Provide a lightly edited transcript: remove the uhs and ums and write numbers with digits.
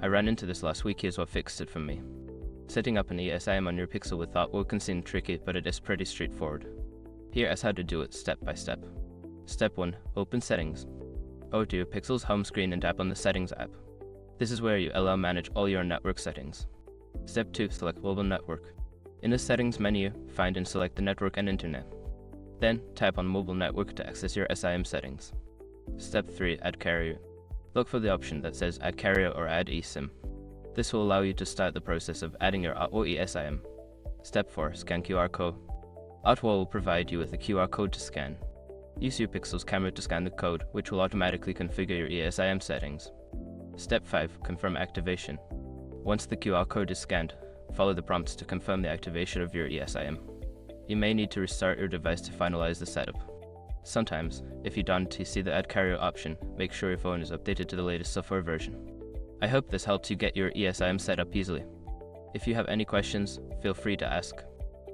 I ran into this last week. Here's what fixed it for me. Setting up an ESIM on your Pixel with Thoughtful can seem tricky, but it is pretty straightforward. Here is how to do it step by step. Step 1. Open Settings. Go to your Pixel's home screen and tap on the Settings app. This is where you allow manage all your network settings. Step 2. Select Mobile Network. In the Settings menu, find and select the network and internet. Then, tap on Mobile Network to access your SIM settings. Step 3. Add Carrier. Look for the option that says Add Carrier or Add eSIM. This will allow you to start the process of adding your OE ESIM. Step 4. Scan QR code. Outwall will provide you with a QR code to scan. Use your Pixel's camera to scan the code, which will automatically configure your ESIM settings. Step 5. Confirm activation. Once the QR code is scanned, follow the prompts to confirm the activation of your ESIM. You may need to restart your device to finalize the setup. Sometimes, if you don't see the Add Carrier option, make sure your phone is updated to the latest software version. I hope this helps you get your ESIM set up easily. If you have any questions, feel free to ask.